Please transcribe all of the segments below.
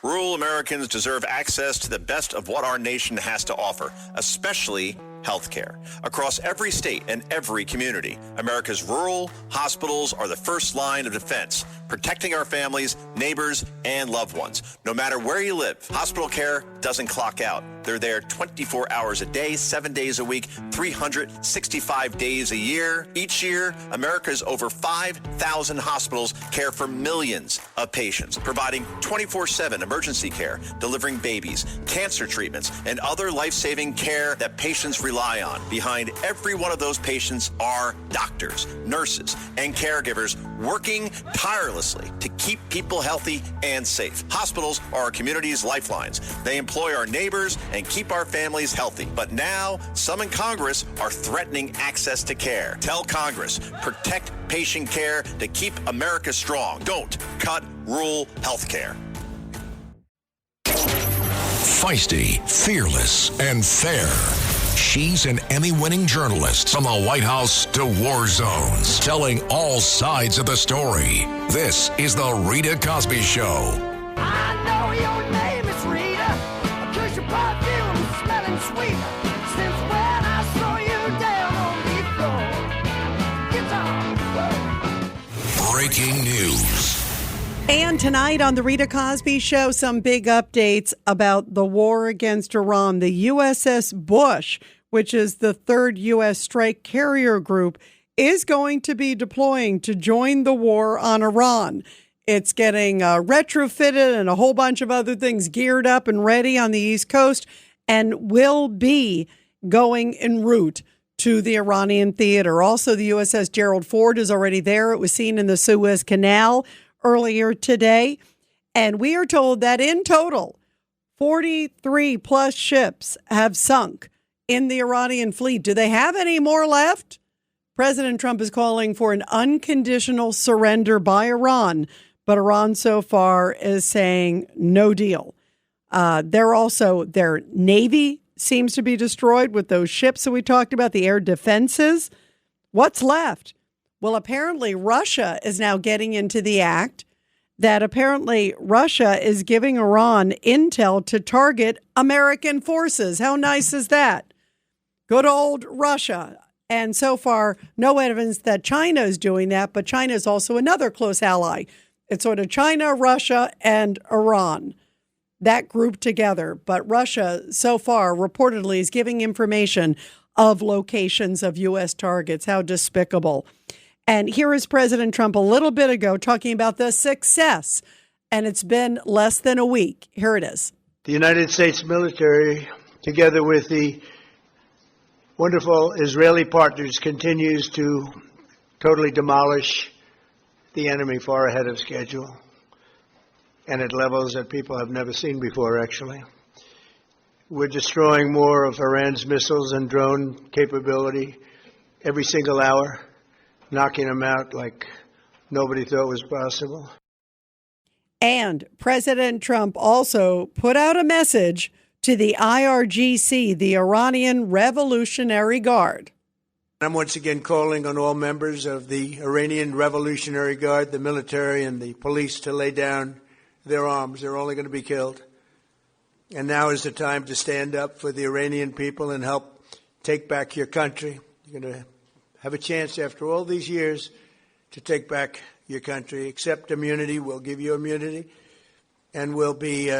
Rural Americans deserve access to the best of what our nation has to offer, especially health care. Across every state and every community, America's rural hospitals are the first line of defense, protecting our families, neighbors, and loved ones. No matter where you live, hospital care doesn't clock out. They're there 24 hours a day, 7 days a week, 365 days a year. Each year, America's over 5,000 hospitals care for millions of patients, providing 24/7 emergency care, delivering babies, cancer treatments, and other life-saving care that patients rely on. Behind every one of those patients are doctors, nurses, and caregivers working tirelessly to keep people healthy and safe. Hospitals are our community's lifelines. They employ our neighbors and keep our families healthy. But now, some in Congress are threatening access to care. Tell Congress, protect patient care to keep America strong. Don't cut rural health care. Feisty, fearless, and fair. She's an Emmy-winning journalist from the White House to war zones, telling all sides of the story. This is the Rita Cosby Show. I know your name is Rita, 'cause your perfume is smelling sweet. Since when I saw you down on the floor. Guitar. Breaking news. And tonight on the Rita Cosby Show, some big updates about the war against Iran. The USS Bush, which is the third U.S. strike carrier group, is going to be deploying to join the war on Iran. It's getting retrofitted and a whole bunch of other things geared up and ready on the East Coast and will be going en route to the Iranian theater. Also, the USS Gerald Ford is already there. It was seen in the Suez Canal earlier today. And we are told that in total, 43 plus ships have sunk in the Iranian fleet. Do they have any more left? President Trump is calling for an unconditional surrender by Iran, but Iran so far is saying no deal. Their Navy seems to be destroyed with those ships that we talked about, the air defenses. What's left? Well, apparently Russia is now getting into the act that apparently Russia is giving Iran intel to target American forces. How nice is that? Good old Russia. And so far, no evidence that China is doing that, but China is also another close ally. It's sort of China, Russia, and Iran, that group together. But Russia so far reportedly is giving information of locations of U.S. targets. How despicable. And here is President Trump a little bit ago talking about the success. And it's been less than a week. Here it is. The United States military, together with the wonderful Israeli partners, continues to totally demolish the enemy far ahead of schedule and at levels that people have never seen before, actually. We're destroying more of Iran's missiles and drone capability every single hour, knocking them out like nobody thought was possible. And President Trump also put out a message to the IRGC, the Iranian Revolutionary Guard. I'm once again calling on all members of the Iranian Revolutionary Guard, the military and the police, to lay down their arms. They're only going to be killed. And now is the time to stand up for the Iranian people and help take back your country. You're going to have a chance after all these years to take back your country. Accept immunity. We'll give you immunity. And we'll be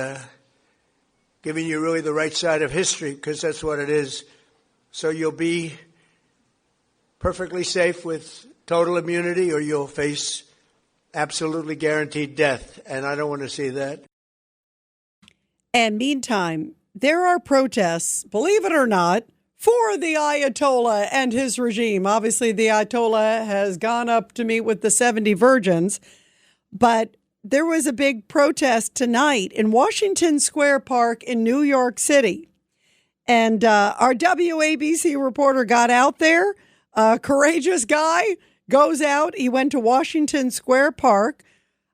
giving you really the right side of history, because that's what it is. So you'll be perfectly safe with total immunity, or you'll face absolutely guaranteed death. And I don't want to see that. And meantime, there are protests, believe it or not, for the Ayatollah and his regime. Obviously, the Ayatollah has gone up to meet with the 70 virgins, but there was a big protest tonight in Washington Square Park in New York City. And our WABC reporter got out there. A courageous guy goes out. He went to Washington Square Park,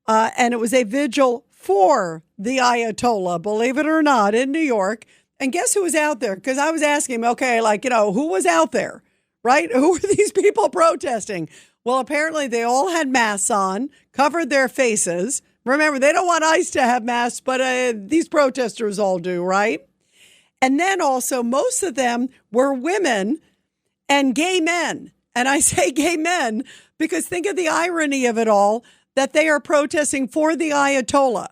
and it was a vigil for the Ayatollah, believe it or not, in New York. And guess who was out there? Because I was asking him, okay, who was out there, right? Who were these people protesting? Well, apparently they all had masks on, covered their faces, Remember, they don't want ICE to have masks, but these protesters all do, right? And then also, most of them were women and gay men. And I say gay men because think of the irony of it all, that they are protesting for the Ayatollah,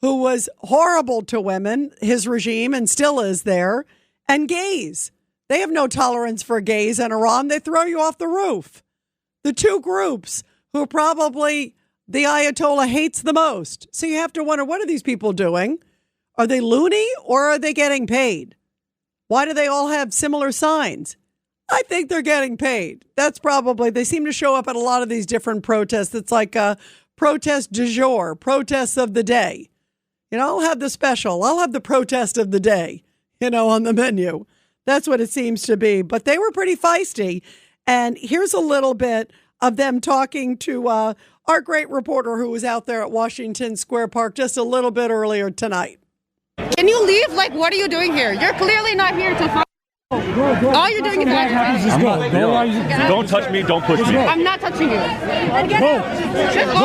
who was horrible to women, his regime, and still is there, and gays. They have no tolerance for gays in Iran. They throw you off the roof. The two groups who probably the Ayatollah hates the most. So you have to wonder, what are these people doing? Are they loony or are they getting paid? Why do they all have similar signs? I think they're getting paid. That's probably, they seem to show up at a lot of these different protests. It's like a protest du jour, protests of the day. I'll have the special. I'll have the protest of the day, on the menu. That's what it seems to be. But they were pretty feisty. And here's a little bit of them talking to our great reporter who was out there at Washington Square Park just a little bit earlier tonight. Can you leave? What are you doing here? You're clearly not here to fight. All you're doing is don't touch me, don't push me. I'm not touching you. All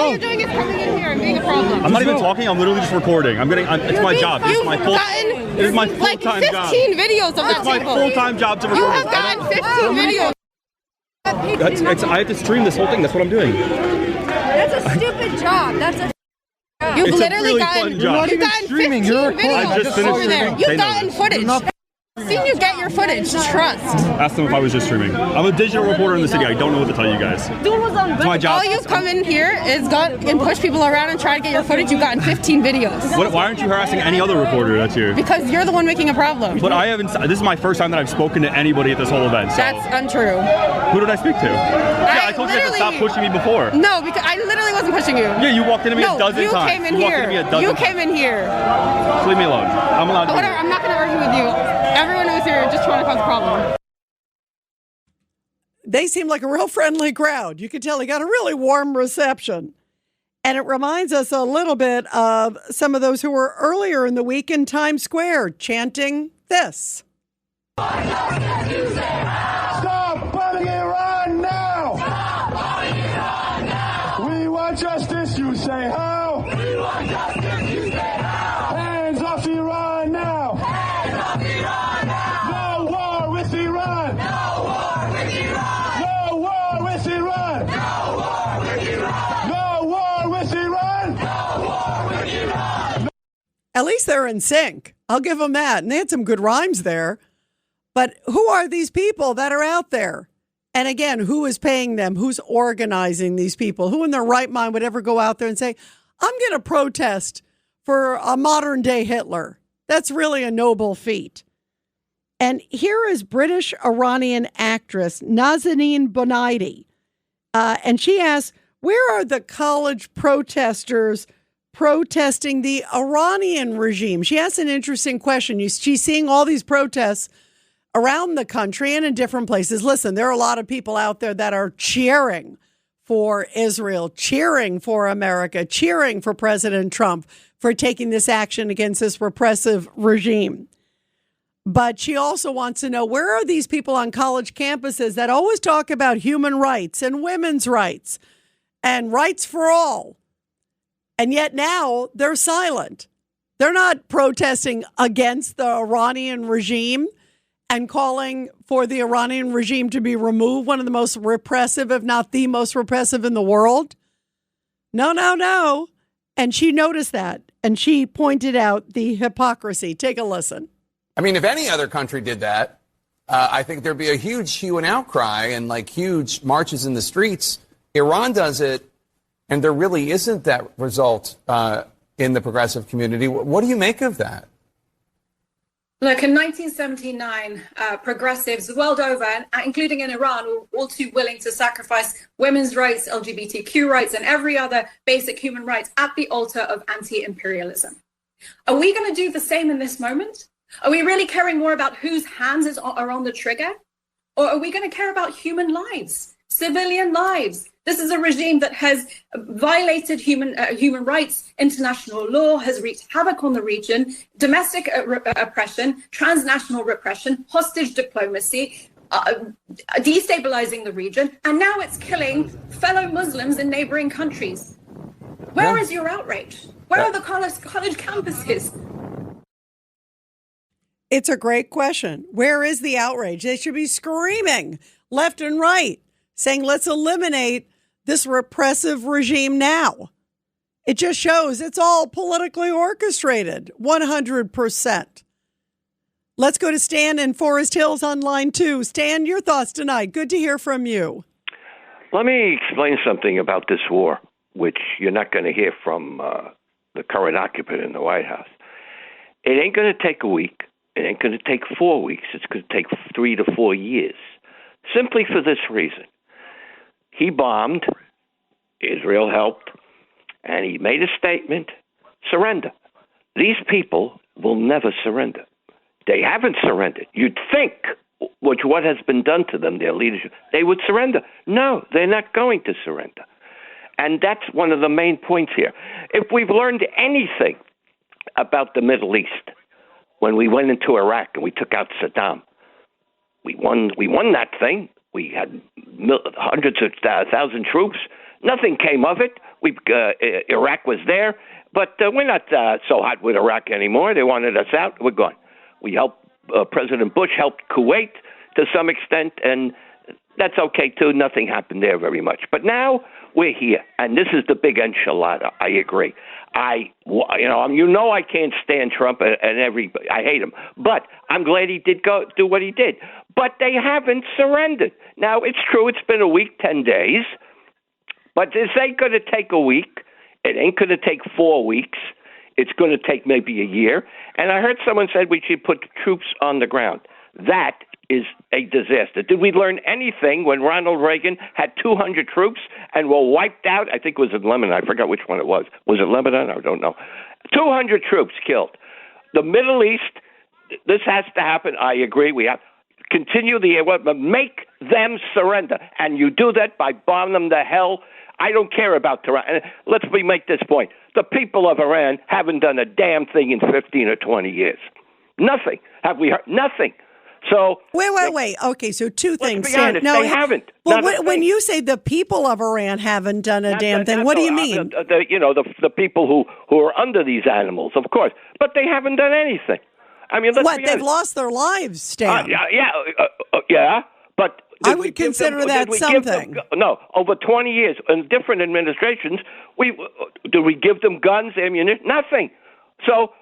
you're doing is coming in here and being a problem. I'm not even talking, I'm literally just recording. It's my job. It's my full-time job. 15 videos of that It's my full-time job to record. You have gotten 15 videos. I have to stream this whole thing. That's what I'm doing. That's a stupid job. You've It's literally a really gotten, fun job. you've gotten 15 videos I just finished over there. streaming. You've gotten footage. I've seen you get your footage. Trust. Ask them if I was just streaming. I'm a digital reporter in the city. I don't know what to tell you guys. It's my job. All you've come in here is and push people around and try to get your footage. You've gotten 15 videos. Why aren't you harassing any other reporter that's here? Because you're the one making a problem. But I haven't. This is my first time that I've spoken to anybody at this whole event. So. That's untrue. Who did I speak to? Yeah, I told you to stop pushing me before. No, because I literally wasn't pushing you. Yeah, you walked into me a dozen you times. Came in here. You came in here. Just leave me alone. I'm allowed to. Whatever. I'm not going to argue with you. Everyone who's here just trying to cause a problem. They seem like a real friendly crowd. You can tell they got a really warm reception. And it reminds us a little bit of some of those who were earlier in the week in Times Square chanting this. Stop bombing Iran now! Stop bombing Iran now! We want justice, you say how? We want justice, you say how? Hands off Iran now! Hands off Iran now! No war with Iran! No war with Iran! No war with Iran! No war with Iran! No war with Iran! No war with Iran! At least they're in sync. I'll give them that. And they had some good rhymes there. But who are these people that are out there? And again, who is paying them? Who's organizing these people? Who in their right mind would ever go out there and say, I'm going to protest for a modern day Hitler? That's really a noble feat. And here is British Iranian actress Nazanin Bonaidi. And she asks, where are the college protesters protesting the Iranian regime? She asks an interesting question. She's seeing all these protests around the country and in different places. Listen, there are a lot of people out there that are cheering for Israel, cheering for America, cheering for President Trump for taking this action against this repressive regime. But she also wants to know, where are these people on college campuses that always talk about human rights and women's rights and rights for all? And yet now they're silent. They're not protesting against the Iranian regime and calling for the Iranian regime to be removed, one of the most repressive, if not the most repressive in the world. No. And she noticed that, and she pointed out the hypocrisy. Take a listen. I mean, if any other country did that, I think there'd be a huge hue and outcry and huge marches in the streets. Iran does it, and there really isn't that result in the progressive community. What do you make of that? Look, in 1979, progressives the world over, including in Iran, were all too willing to sacrifice women's rights, LGBTQ rights, and every other basic human right at the altar of anti-imperialism. Are we going to do the same in this moment? Are we really caring more about whose hands are on the trigger? Or are we going to care about human lives, civilian lives? This is a regime that has violated human rights, international law, has wreaked havoc on the region, domestic oppression, transnational repression, hostage diplomacy, destabilizing the region, and now it's killing fellow Muslims in neighboring countries. Where is your outrage? Where are the college campuses? It's a great question. Where is the outrage? They should be screaming left and right, saying, let's eliminate this repressive regime now. It just shows it's all politically orchestrated, 100%. Let's go to Stan in Forest Hills on line 2. Stan, your thoughts tonight. Good to hear from you. Let me explain something about this war, which you're not going to hear from the current occupant in the White House. It ain't going to take a week. It ain't going to take 4 weeks. It's going to take 3 to 4 years, simply for this reason. He bombed, Israel helped, and he made a statement, surrender. These people will never surrender. They haven't surrendered. You'd think, what has been done to them, their leadership, they would surrender. No, they're not going to surrender. And that's one of the main points here. If we've learned anything about the Middle East, when we went into Iraq and we took out Saddam, we won that thing. We had hundreds of thousand troops. Nothing came of it. Iraq was there, but we're not so hot with Iraq anymore. They wanted us out. We're gone. We helped, President Bush helped Kuwait to some extent, and that's okay too. Nothing happened there very much. But now we're here, and this is the big enchilada. I agree. I can't stand Trump and everybody. I hate him, but I'm glad he did go do what he did. But they haven't surrendered. Now it's true. It's been a week, 10 days, but this ain't going to take a week. It ain't going to take 4 weeks. It's going to take maybe a year. And I heard someone said we should put troops on the ground. That is a disaster. Did we learn anything when Ronald Reagan had 200 troops and were wiped out? I think it was in Lebanon. I forgot which one it was. Was it Lebanon? I don't know. 200 troops killed. The Middle East, this has to happen. I agree. We have to continue but make them surrender. And you do that by bombing them to hell. I don't care about Tehran. And let's make this point. The people of Iran haven't done a damn thing in 15 or 20 years. Nothing. Have we heard? Nothing. So wait. Okay, so two things. Let's be honest, they haven't. Well, when you say the people of Iran haven't done a damn thing, what do you mean? The people who are under these animals, of course, but they haven't done anything. I mean, they've lost their lives, Stan. Yeah, but I would consider that something. No, over 20 years in different administrations, do we give them guns, ammunition? Nothing. So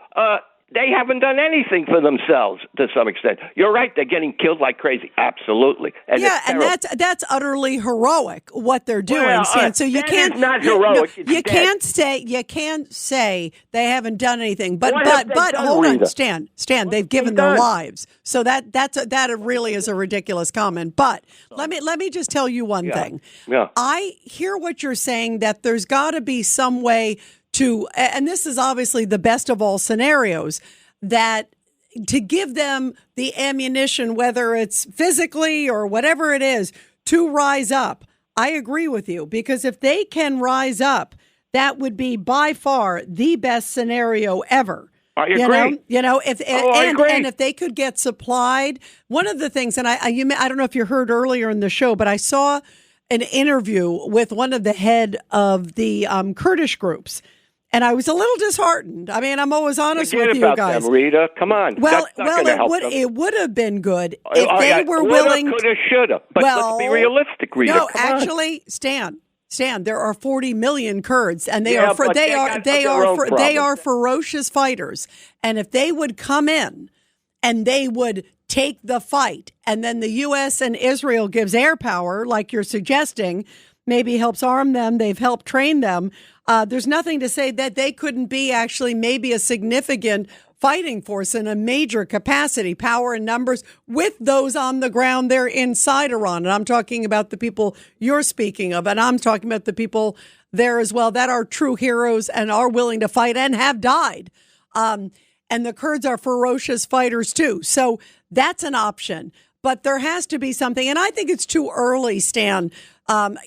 they haven't done anything for themselves to some extent. You're right; they're getting killed like crazy. Absolutely. And that's utterly heroic what they're doing, Stan. So you can't. It's not heroic. You can't say they haven't done anything. But hold on, Stan. They've given their lives. So that really is a ridiculous comment. But let me just tell you one thing. Yeah. I hear what you're saying, that there's got to be some way to, and this is obviously the best of all scenarios, that to give them the ammunition, whether it's physically or whatever it is, to rise up. I agree with you, because if they can rise up, that would be by far the best scenario ever. I agree. And if they could get supplied, one of the things, and I don't know if you heard earlier in the show, but I saw an interview with one of the head of the Kurdish groups. And I was a little disheartened. I mean, I'm always honest with you guys. Them, Rita. Come on. It would have been good if they were willing. Coulda, shoulda. But let's be realistic, Rita. No, actually, Stan, there are 40 million Kurds, and they are ferocious fighters. And if they would come in and they would take the fight, and then the U.S. and Israel gives air power, like you're suggesting, maybe helps arm them, they've helped train them. There's nothing to say that they couldn't be actually maybe a significant fighting force in a major capacity, power and numbers, with those on the ground there inside Iran. And I'm talking about the people you're speaking of, and I'm talking about the people there as well that are true heroes and are willing to fight and have died. And the Kurds are ferocious fighters too. So that's an option. But there has to be something, and I think it's too early, Stan.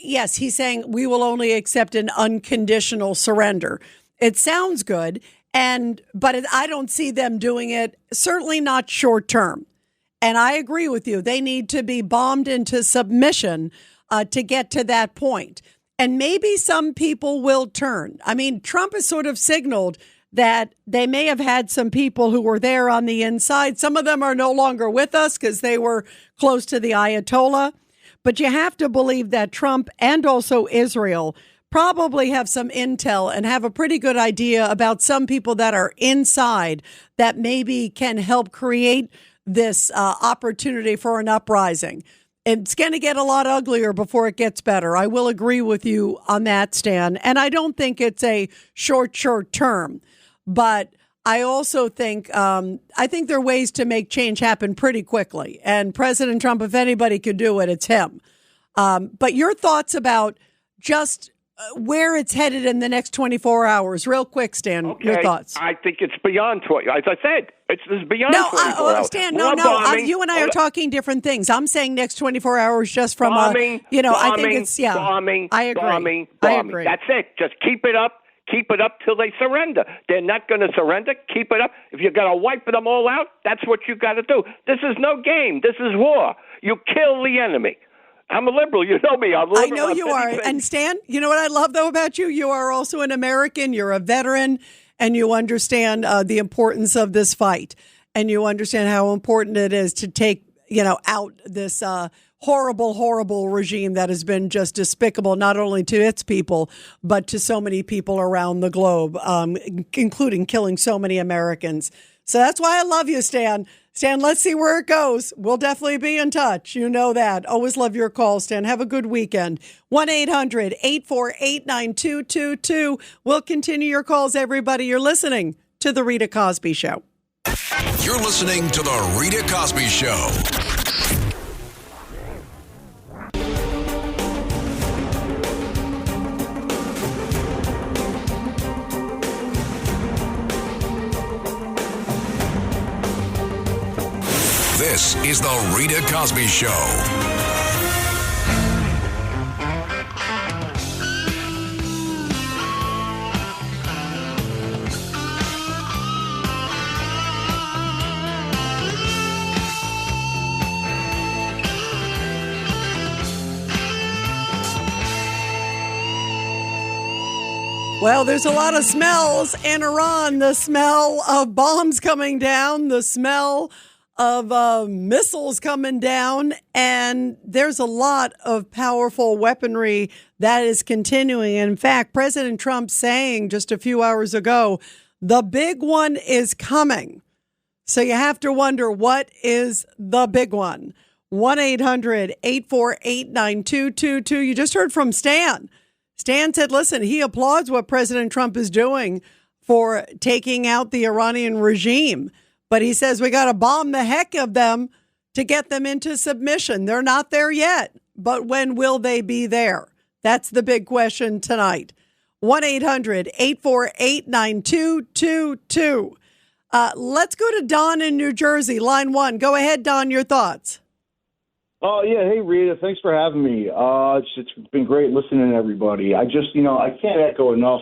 Yes, he's saying we will only accept an unconditional surrender. It sounds good, but I don't see them doing it, certainly not short term. And I agree with you. They need to be bombed into submission to get to that point. And maybe some people will turn. I mean, Trump has sort of signaled that they may have had some people who were there on the inside. Some of them are no longer with us because they were close to the Ayatollah. But you have to believe that Trump and also Israel probably have some intel and have a pretty good idea about some people that are inside that maybe can help create this opportunity for an uprising. It's going to get a lot uglier before it gets better. I will agree with you on that, Stan. And I don't think it's a short term. But I also think there are ways to make change happen pretty quickly. And President Trump, if anybody could do it, it's him. But your thoughts about just where it's headed in the next 24 hours, real quick, Stan, your thoughts. I think it's beyond 20. As I said, it's beyond 24 hours. Stan, you and I are talking different things. I'm saying next 24 hours just from bombing, I think it's, bombing, I agree. Bombing. I agree. That's it. Just keep it up. Keep it up till they surrender. They're not going to surrender. Keep it up. If you're going to wipe them all out, that's what you got to do. This is no game. This is war. You kill the enemy. I'm a liberal. You know me. I'm liberal. I know you are. And Stan, you know what I love, though, about you? You are also an American. You're a veteran, and you understand the importance of this fight. And you understand how important it is to take, out this horrible regime that has been just despicable, not only to its people, but to so many people around the globe, including killing so many Americans. So that's why I love you, Stan. Stan, let's see where it goes. We'll definitely be in touch. You know that. Always love your call, Stan. Have a good weekend. 1-800-848-9222. We'll continue your calls, everybody. You're listening to The Rita Cosby Show. You're listening to The Rita Cosby Show. This is The Rita Cosby Show. Well, there's a lot of smells in Iran. The smell of bombs coming down, the smell of missiles coming down, and there's a lot of powerful weaponry that is continuing. In fact, President Trump saying just a few hours ago, the big one is coming. So you have to wonder, what is the big one? 1-800-848-9222. You just heard from Stan. Stan said, listen, he applauds what President Trump is doing for taking out the Iranian regime. But he says we got to bomb the heck of them to get them into submission. They're not there yet. But when will they be there? That's the big question tonight. 1-800-848-9222. Let's go to Don in New Jersey, line 1. Go ahead, Don, your thoughts. Oh, yeah. Hey, Rita, thanks for having me. It's been great listening to everybody. I just, I can't echo enough.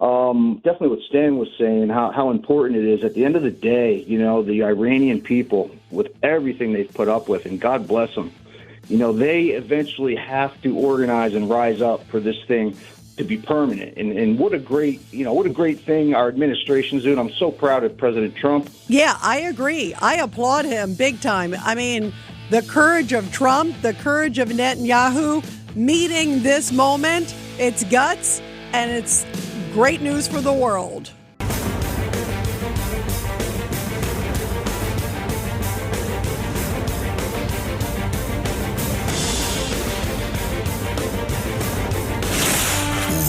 Definitely what Stan was saying, how important it is. At the end of the day, the Iranian people, with everything they've put up with, and God bless them, they eventually have to organize and rise up for this thing to be permanent. And what a great thing our administration's doing. I'm so proud of President Trump. Yeah, I agree. I applaud him big time. I mean, the courage of Trump, the courage of Netanyahu, meeting this moment, it's guts, and it's great news for the world.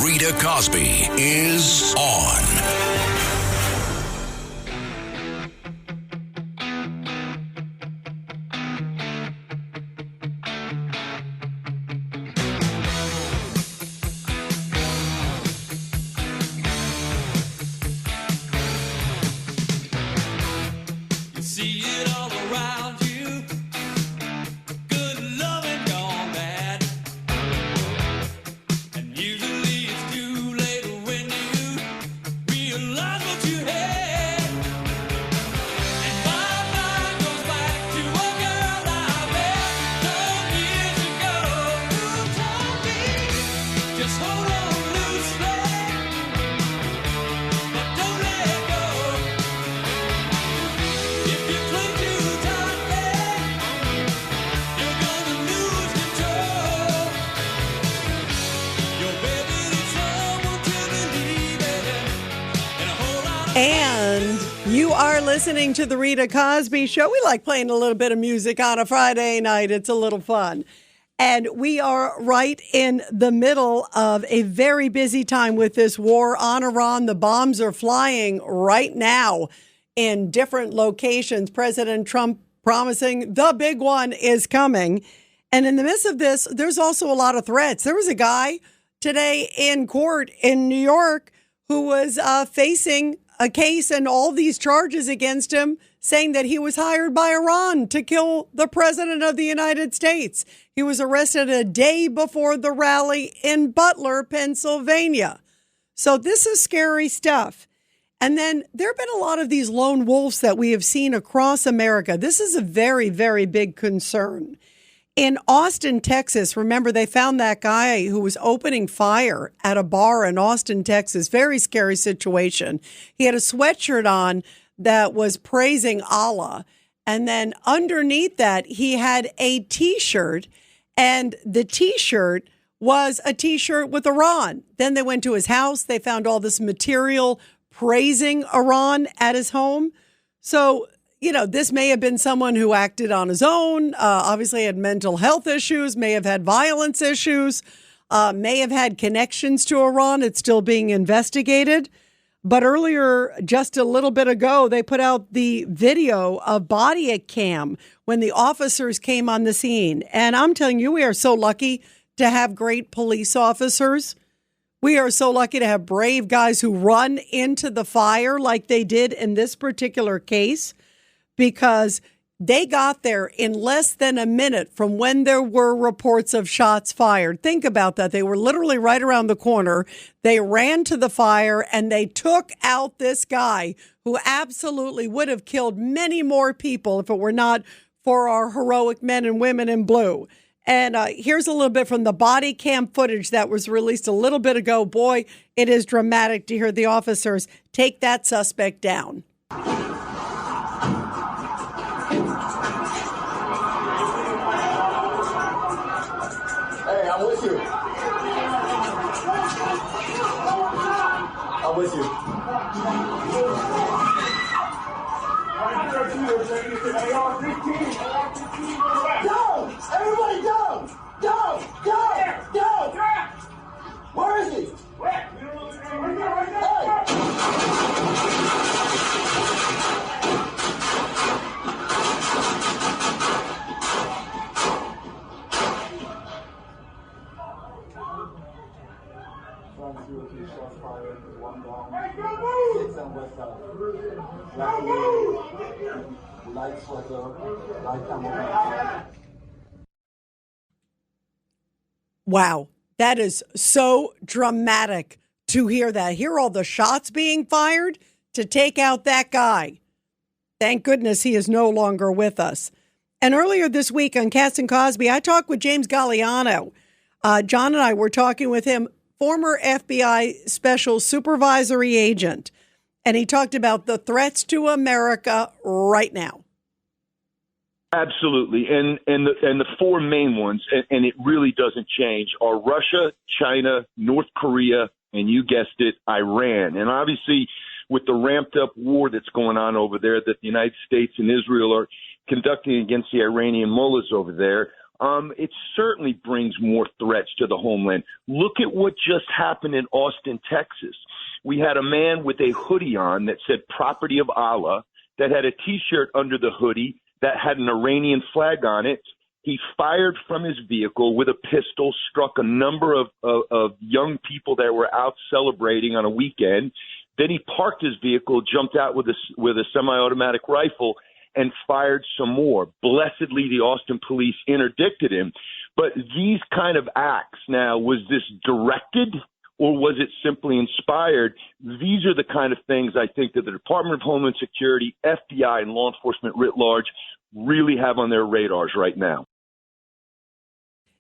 Rita Cosby is on. And you are listening to the Rita Cosby Show. We like playing a little bit of music on a Friday night. It's a little fun. And we are right in the middle of a very busy time with this war on Iran. The bombs are flying right now in different locations. President Trump promising the big one is coming. And in the midst of this, there's also a lot of threats. There was a guy today in court in New York who was facing a case and all these charges against him, saying that he was hired by Iran to kill the president of the United States. He was arrested a day before the rally in Butler, Pennsylvania. So this is scary stuff. And then there have been a lot of these lone wolves that we have seen across America. This is a very, very big concern. In Austin, Texas, remember they found that guy who was opening fire at a bar in Austin, Texas. Very scary situation. He had a sweatshirt on that was praising Allah. And then underneath that, he had a T-shirt. And the T-shirt was a T-shirt with Iran. Then they went to his house. They found all this material praising Iran at his home. So, you know, this may have been someone who acted on his own, obviously had mental health issues, may have had violence issues, may have had connections to Iran. It's still being investigated. But earlier, just a little bit ago, they put out the video of body cam when the officers came on the scene. And I'm telling you, we are so lucky to have great police officers. We are so lucky to have brave guys who run into the fire like they did in this particular case, because they got there in less than a minute from when there were reports of shots fired. Think about that. They were literally right around the corner. They ran to the fire and they took out this guy who absolutely would have killed many more people if it were not for our heroic men and women in blue. And here's a little bit from the body cam footage that was released a little bit ago. Boy, it is dramatic to hear the officers take that suspect down. I'm with you. I'm with you. Go! Everybody go! Go! Go! Go! Where is he? Where? Wow, that is so dramatic to hear that. Hear all the shots being fired to take out that guy. Thank goodness he is no longer with us. And earlier this week on Cass and Cosby, I talked with James Galliano. John and I were talking with him, former FBI special supervisory agent, and he talked about the threats to America right now. Absolutely, and the four main ones, and it really doesn't change, are Russia, China, North Korea, and you guessed it, Iran. And obviously, with the ramped up war that's going on over there that the United States and Israel are conducting against the Iranian mullahs over there, it certainly brings more threats to the homeland. Look at what just happened in Austin, Texas. We had a man with a hoodie on that said "Property of Allah," that had a T-shirt under the hoodie that had an Iranian flag on it. He fired from his vehicle with a pistol, struck a number of young people that were out celebrating on a weekend. Then he parked his vehicle, jumped out with a semi-automatic rifle, and fired some more. Blessedly, the Austin police interdicted him. But these kind of acts now, was this directed or was it simply inspired? These are the kind of things I think that the Department of Homeland Security, FBI, and law enforcement writ large really have on their radars right now.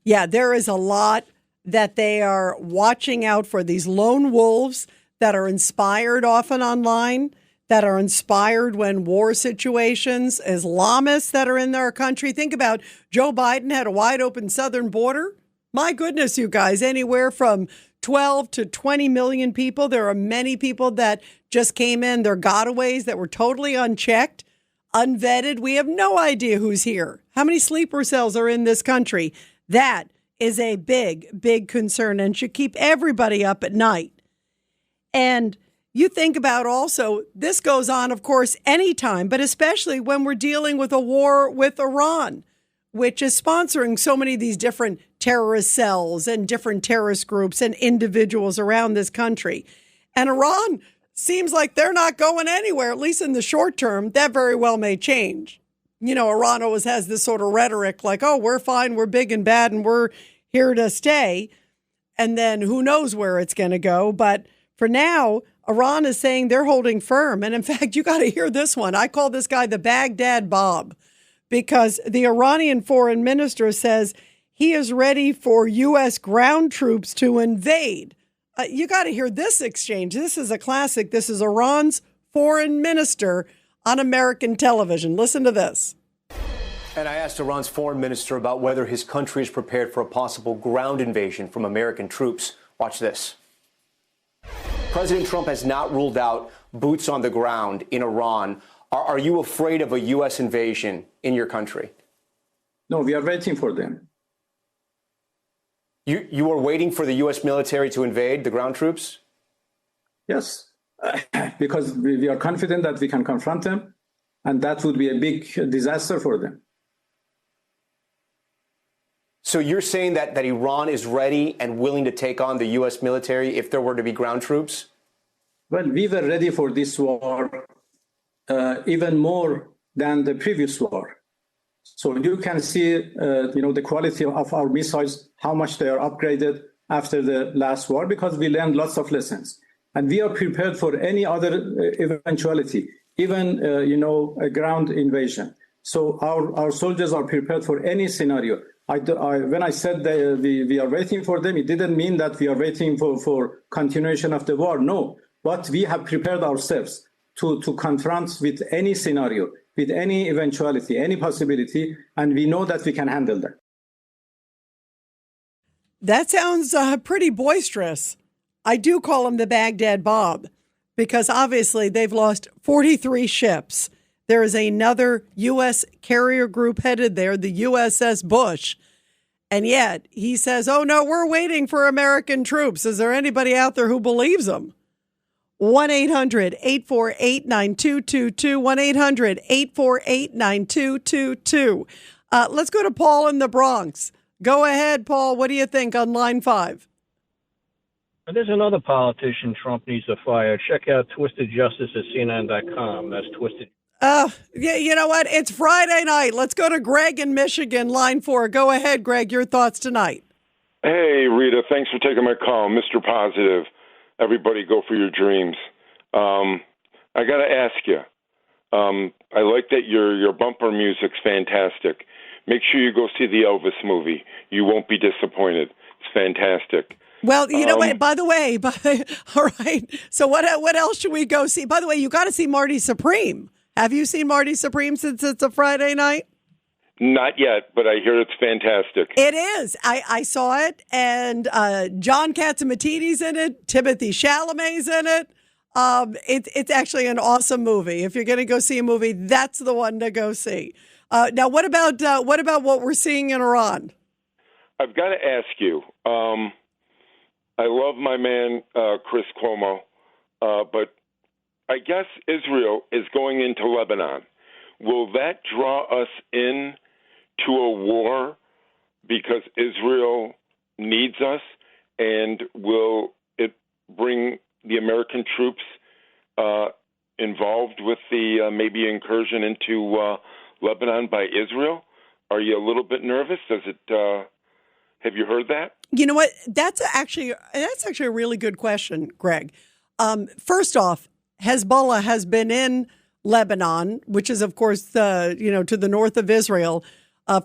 Yeah, there is a lot that they are watching out for, these lone wolves that are inspired often online, that are inspired when war situations, Islamists that are in our country. Think about Joe Biden had a wide open southern border. My goodness, you guys, anywhere from 12 to 20 million people. There are many people that just came in. They're gotaways that were totally unchecked, unvetted. We have no idea who's here. How many sleeper cells are in this country? That is a big, big concern and should keep everybody up at night. And you think about also, this goes on, of course, anytime, but especially when we're dealing with a war with Iran, which is sponsoring so many of these different terrorist cells and different terrorist groups and individuals around this country. And Iran seems like they're not going anywhere, at least in the short term. That very well may change. You know, Iran always has this sort of rhetoric like, oh, we're fine, we're big and bad, and we're here to stay. And then who knows where it's going to go. But for now, Iran is saying they're holding firm. And in fact, you got to hear this one. I call this guy the Baghdad Bob, because the Iranian foreign minister says he is ready for U.S. ground troops to invade. You got to hear this exchange. This is a classic. This is Iran's foreign minister on American television. Listen to this. And I asked Iran's foreign minister about whether his country is prepared for a possible ground invasion from American troops. Watch this. President Trump has not ruled out boots on the ground in Iran. Are you afraid of a U.S. invasion in your country? No, we are waiting for them. You are waiting for the U.S. military to invade the ground troops? Yes, because we are confident that we can confront them, and that would be a big disaster for them. So you're saying that Iran is ready and willing to take on the U.S. military if there were to be ground troops? Well, we were ready for this war even more than the previous war. So you can see, the quality of our missiles, how much they are upgraded after the last war, because we learned lots of lessons. And we are prepared for any other eventuality, even, a ground invasion. So our soldiers are prepared for any scenario. When I said that we are waiting for them, it didn't mean that we are waiting for continuation of the war. No, but we have prepared ourselves to confront with any scenario, with any eventuality, any possibility, and we know that we can handle that. That sounds pretty boisterous. I do call him the Baghdad Bob, because obviously they've lost 43 ships. There is another U.S. carrier group headed there, the USS Bush. And yet he says, oh, no, we're waiting for American troops. Is there anybody out there who believes him? 1-800-848-9222, 1-800-848-9222. Let's go to Paul in the Bronx. Go ahead, Paul. What do you think on line 5? There's another politician Trump needs to fire. Check out Twisted Justice at CNN.com. That's Twisted. Yeah, you know what? It's Friday night. Let's go to Greg in Michigan, line 4. Go ahead, Greg. Your thoughts tonight. Hey, Rita. Thanks for taking my call. Mr. Positive. Everybody go for your dreams. I got to ask you. I like that your bumper music's fantastic. Make sure you go see the Elvis movie. You won't be disappointed. It's fantastic. Well, you know what? By the way, all right. So what else should we go see? By the way, you got to see Marty Supreme. Have you seen Marty Supreme since it's a Friday night? Not yet, but I hear it's fantastic. It is. I saw it, and John Catsimatidis in it. Timothy Chalamet's in it. It's actually an awesome movie. If you're going to go see a movie, that's the one to go see. Now, what about what we're seeing in Iran? I've got to ask you. I love my man Chris Cuomo, but I guess Israel is going into Lebanon. Will that draw us in to a war because Israel needs us, and will it bring the American troops involved with the maybe incursion into Lebanon by Israel? Are you a little bit nervous? Does it? Have you heard that? You know what? That's actually a really good question, Greg. First off, Hezbollah has been in Lebanon, which is, of course, to the north of Israel,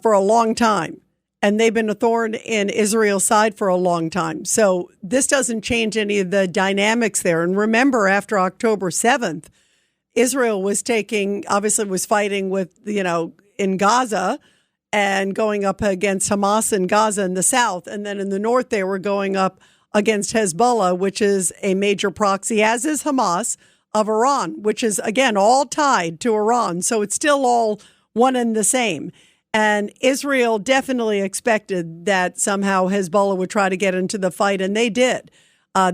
for a long time. And they've been a thorn in Israel's side for a long time. So this doesn't change any of the dynamics there. And remember, after October 7th, Israel was fighting with, in Gaza and going up against Hamas in Gaza in the south. And then in the north, they were going up against Hezbollah, which is a major proxy, as is Hamas, of Iran, which is, again, all tied to Iran. So it's still all one and the same. And Israel definitely expected that somehow Hezbollah would try to get into the fight, and they did.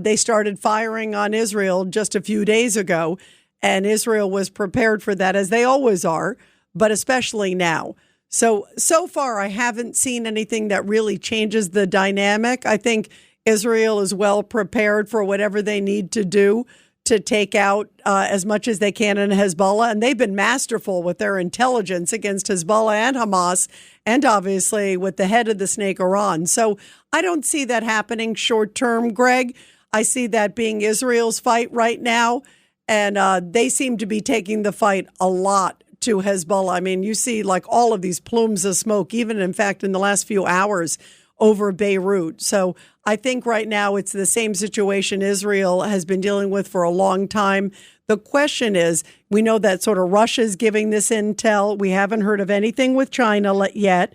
They started firing on Israel just a few days ago, and Israel was prepared for that, as they always are, but especially now. So far, I haven't seen anything that really changes the dynamic. I think Israel is well prepared for whatever they need to do to take out as much as they can in Hezbollah. And they've been masterful with their intelligence against Hezbollah and Hamas, and obviously with the head of the snake, Iran. So I don't see that happening short term, Greg. I see that being Israel's fight right now. And they seem to be taking the fight a lot to Hezbollah. I mean, you see like all of these plumes of smoke, even in fact, in the last few hours over Beirut. So I think right now it's the same situation Israel has been dealing with for a long time. The question is, we know that sort of Russia's giving this intel. We haven't heard of anything with China yet.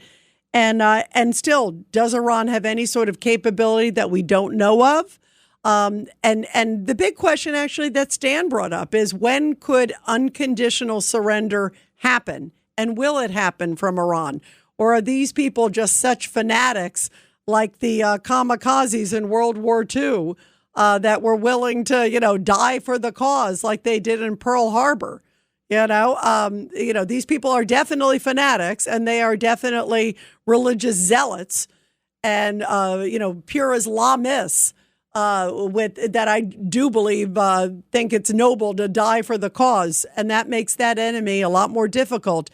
And still, does Iran have any sort of capability that we don't know of? And the big question actually that Stan brought up is, when could unconditional surrender happen? And will it happen from Iran? Or are these people just such fanatics like the kamikazes in World War II that were willing to, die for the cause like they did in Pearl Harbor? These people are definitely fanatics, and they are definitely religious zealots and, pure Islamists. With that, I do believe think it's noble to die for the cause, and that makes that enemy a lot more difficult.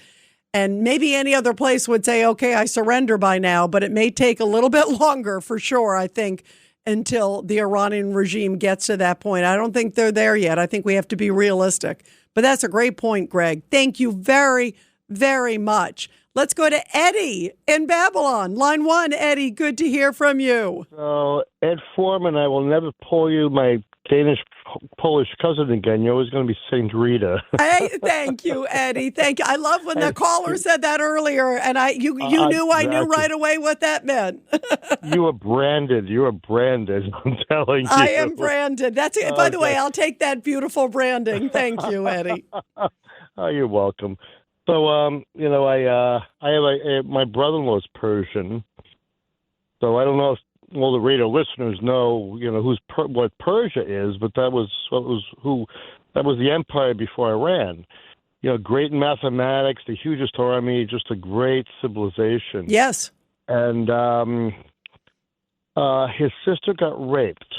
And maybe any other place would say, okay, I surrender by now, but it may take a little bit longer for sure, I think, until the Iranian regime gets to that point. I don't think they're there yet. I think we have to be realistic. But that's a great point, Greg. Thank you very, very much. Let's go to Eddie in Babylon. Line 1, Eddie, good to hear from you. So, Ed Foreman, I will never pull you my Danish-Polish cousin again. You're always going to be Saint Rita. Hey, thank you, Eddie. Thank you. I love when the caller said that earlier, and you knew I knew right away what that meant. You are branded. You are branded. I'm telling you. I am branded. That's it. By the way, I'll take that beautiful branding. Thank you, Eddie. Oh, you're welcome. So, I have my brother-in-law's Persian. So I don't know if all the radio listeners know, what Persia is, but that was the empire before Iran. Great in mathematics, the hugest army, just a great civilization. Yes. And his sister got raped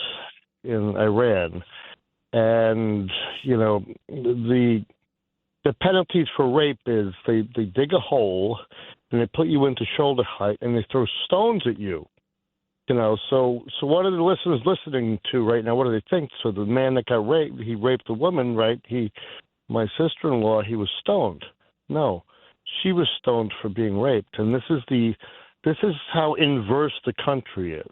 in Iran, and the penalties for rape is they dig a hole and they put you into shoulder height and they throw stones at you. So what are the listeners listening to right now? What do they think? So the man that got raped, he raped a woman, right? My sister-in-law, he was stoned. No, she was stoned for being raped. And this is how inverse the country is.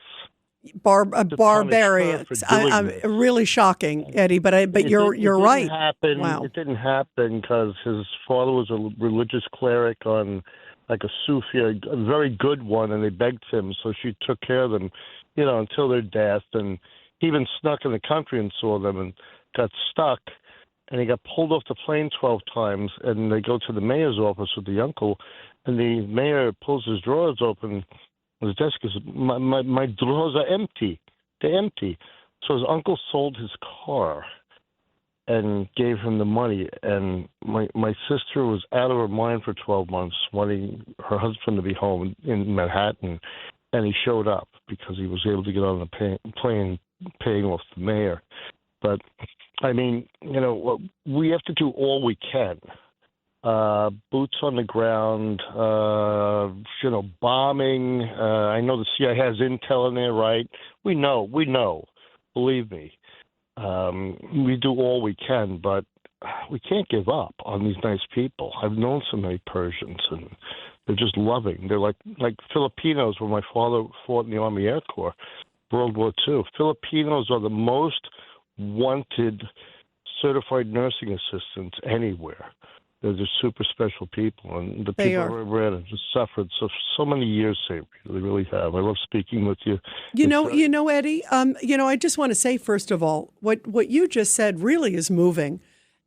Barbarians. I'm really shocking, Eddie, but you're right. Wow. It didn't happen because his father was a religious cleric on like a Sufi, a very good one, and they begged him, so she took care of them, until their death. And he even snuck in the country and saw them and got stuck, and he got pulled off the plane 12 times, and they go to the mayor's office with the uncle, and the mayor pulls his drawers open. His desk is, my drawers are empty. They're empty. So his uncle sold his car and gave him the money. And my sister was out of her mind for 12 months, wanting her husband to be home in Manhattan. And he showed up because he was able to get on the plane paying off the mayor. But, I mean, we have to do all we can. Boots on the ground, bombing. I know the CIA has intel in there, right? We know. Believe me. We do all we can, but we can't give up on these nice people. I've known so many Persians, and they're just loving. They're like Filipinos when my father fought in the Army Air Corps, World War II. Filipinos are the most wanted certified nursing assistants anywhere. They're just super special people, and the They people are. who ran have just suffered so many years. They really have. I love speaking with you. You know, Eddie. I just want to say, first of all, what you just said really is moving,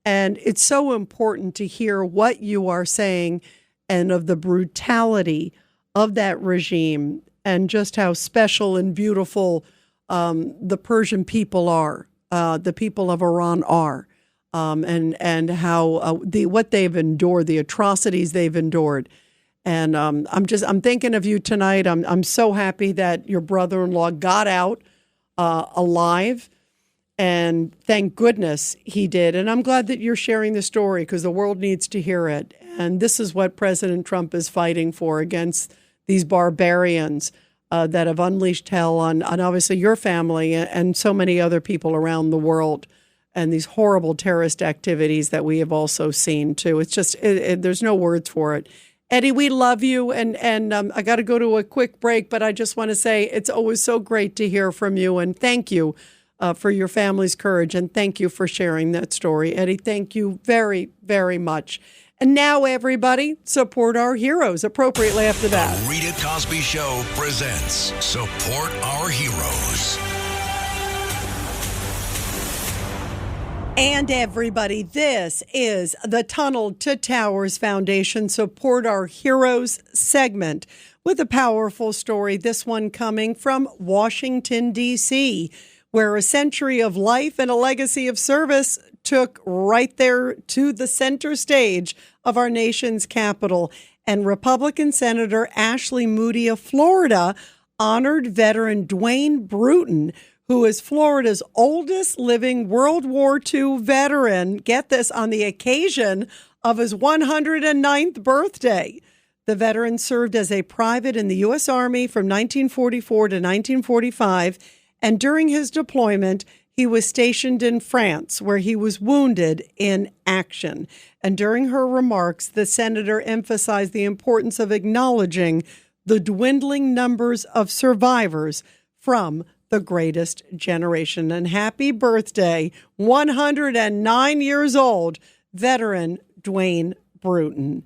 and it's so important to hear what you are saying, and of the brutality of that regime, and just how special and beautiful the Persian people are, the people of Iran are. And how what they've endured, the atrocities they've endured, and I'm thinking of you tonight. I'm so happy that your brother-in-law got out alive, and thank goodness he did. And I'm glad that you're sharing the story because the world needs to hear it. And this is what President Trump is fighting for against these barbarians that have unleashed hell on obviously your family and so many other people around the world. And these horrible terrorist activities that we have also seen, too. It's just, there's no words for it. Eddie, we love you. And I got to go to a quick break, but I just want to say it's always so great to hear from you. And thank you for your family's courage. And thank you for sharing that story. Eddie, thank you very, very much. And now, everybody, support our heroes appropriately after that. The Rita Cosby Show presents Support Our Heroes. And everybody, this is the Tunnel to Towers Foundation Support Our Heroes segment with a powerful story, this one coming from Washington, D.C., where a century of life and a legacy of service took right there to the center stage of our nation's capital. And Republican Senator Ashley Moody of Florida honored veteran Dwayne Bruton, who is Florida's oldest living World War II veteran, get this, on the occasion of his 109th birthday. The veteran served as a private in the U.S. Army from 1944 to 1945, and during his deployment, he was stationed in France, where he was wounded in action. And during her remarks, the senator emphasized the importance of acknowledging the dwindling numbers of survivors from the greatest generation. And happy birthday, 109 years old, veteran Dwayne Bruton.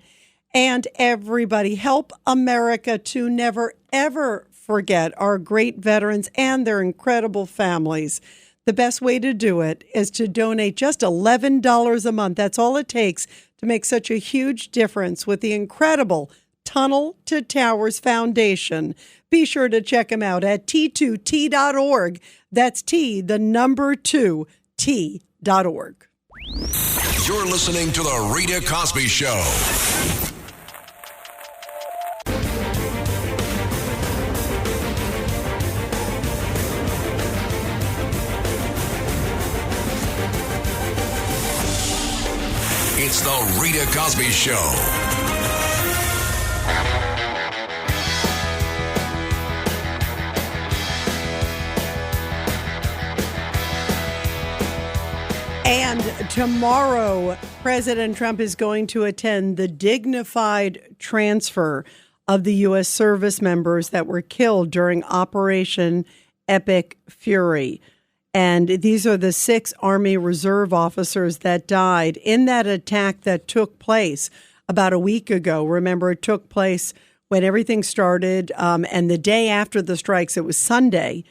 And everybody, help America to never, ever forget our great veterans and their incredible families. The best way to do it is to donate just $11 a month. That's all it takes to make such a huge difference with the incredible Tunnel to Towers Foundation. Be sure to check them out at T2T.org. That's T, the number 2, T.org. You're listening to The Rita Cosby Show. It's The Rita Cosby Show. And tomorrow, President Trump is going to attend the dignified transfer of the U.S. service members that were killed during Operation Epic Fury. And these are the 6 Army Reserve officers that died in that attack that took place about a week ago. Remember, it took place when everything started, and the day after the strikes, it was Sunday,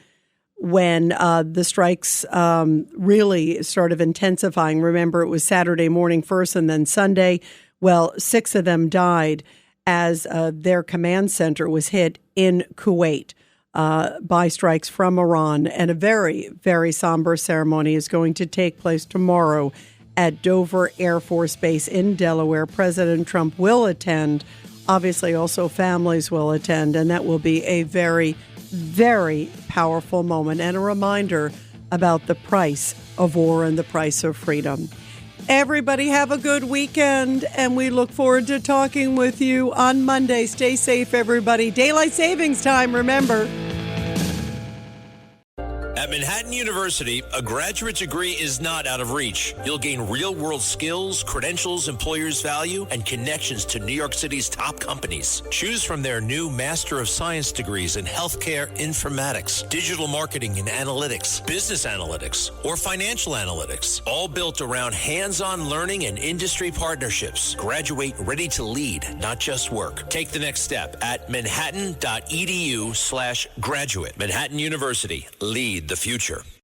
when the strikes really started intensifying. Remember, it was Saturday morning first and then Sunday. Well, 6 of them died as their command center was hit in Kuwait by strikes from Iran. And a very, very somber ceremony is going to take place tomorrow at Dover Air Force Base in Delaware. President Trump will attend. Obviously, also families will attend, and that will be a very, very powerful moment and a reminder about the price of war and the price of freedom. Everybody have a good weekend, and we look forward to talking with you on Monday. Stay safe, everybody. Daylight savings time, remember. At Manhattan University, a graduate degree is not out of reach. You'll gain real-world skills, credentials employers value, and connections to New York City's top companies. Choose from their new Master of Science degrees in healthcare informatics, digital marketing and analytics, business analytics, or financial analytics, all built around hands-on learning and industry partnerships. Graduate ready to lead, not just work. Take the next step at manhattan.edu/graduate. Manhattan University. Lead the future.